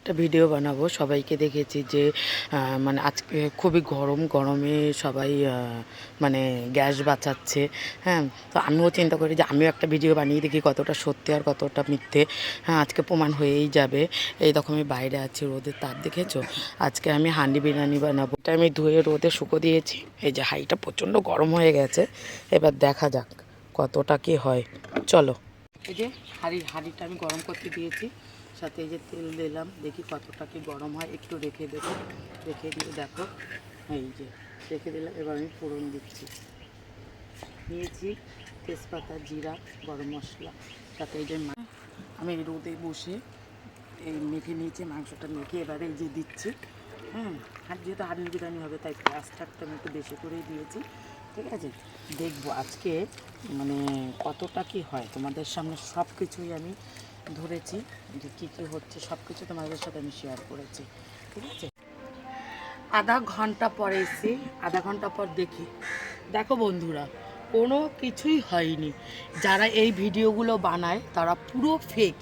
একটা ভিডিও বানাবো সবাইকে দেখেছি যে মানে আজকে খুবই গরমে সবাই মানে গ্যাস বাঁচাচ্ছে। হ্যাঁ, তো আমিও চিন্তা করি যে আমিও একটা ভিডিও বানিয়ে দেখি কতটা সত্যি আর কতটা মিথ্যে। হ্যাঁ, আজকে প্রমাণ হয়েই যাবে। এই দেখো আমি বাইরে আছি, রোদের তাপ দেখেছো। আজকে আমি হাঁড়ি বিরিয়ানি বানাবো। এটা আমি ধুয়ে রোদে শুকো দিয়েছি। এই যে হাঁড়িটা প্রচণ্ড গরম হয়ে গেছে, এবার দেখা যাক কতটা কি হয়। চলো, এই যে হাঁড়িটা আমি গরম করতে দিয়েছি, সাথে এই যে তেল দিলাম, দেখি কতটা কি গরম হয়। একটু রেখে দেবো, রেখে দিয়ে দেখো এই যে রেখে দিলাম। এবার আমি ফোড়ন দিচ্ছি, নিয়েছি তেজপাতা, জিরা, গরম মশলা, সাথে এই যে আমি এই রোদে বসে এই মেখে নিয়েছি, মাংসটা মেখে এবারে এই যে দিচ্ছি। হ্যাঁ, আর যেহেতু হাঁড়ির বিরিয়ানি হবে তাই পেঁয়াজটা আমি একটু বেশি করেই দিয়েছি। ঠিক আছে, দেখবো আজকে মানে কতটা কি হয়। তোমাদের সামনে সব কিছুই আমি ধরেছি, যে কী কী হচ্ছে সব কিছু তোমাদের সাথে আমি শেয়ার করেছি। ঠিক আছে, আধা ঘন্টা পরে এসে আধা ঘন্টা পর দেখি, দেখো বন্ধুরা কোনো কিছুই হয়নি। যারা এই ভিডিওগুলো বানায় তারা পুরো ফেক,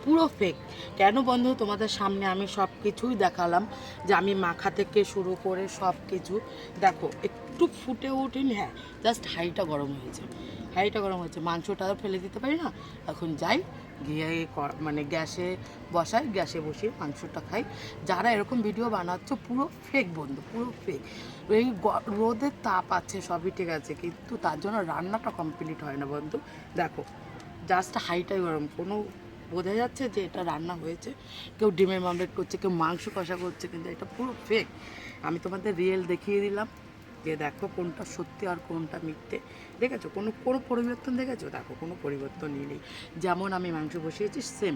পুরো ফেক। কেন বন্ধু, তোমাদের সামনে আমি সব কিছুই দেখালাম, যে আমি মাখা থেকে শুরু করে সব কিছু। দেখো একটু ফুটে ওঠেনি, হ্যাঁ জাস্ট হাঁড়িটা গরম হয়েছে, হাঁড়িটা গরম হয়েছে। মাংসটা ফেলে দিতে পারি না, এখন যাই গিয়ে মানে গ্যাসে বসাই, গ্যাসে বসিয়ে মাংসটা খাই। যারা এরকম ভিডিও বানাচ্ছ পুরো ফেক বন্ধু, পুরো ফেক। এই রোদের তাপ আছে সবই ঠিক আছে, কিন্তু তার জন্য রান্নাটা কমপ্লিট হয় না বন্ধু। দেখো জাস্ট হাঁড়িটাই গরম, কোনো বোঝা যাচ্ছে যে এটা রান্না হয়েছে। কেউ ডিমের মামলেট করছে, কেউ মাংস কষা করছে, কিন্তু এটা পুরো ফেক। আমি তোমাদের রিয়েল দেখিয়ে দিলাম, যে দেখো কোনটা সত্যি আর কোনটা মিথ্যে। দেখেছো কোনো কোনো পরিবর্তন দেখেছো? দেখো কোনো পরিবর্তনই নেই, যেমন আমি মাংস বসিয়েছি সেম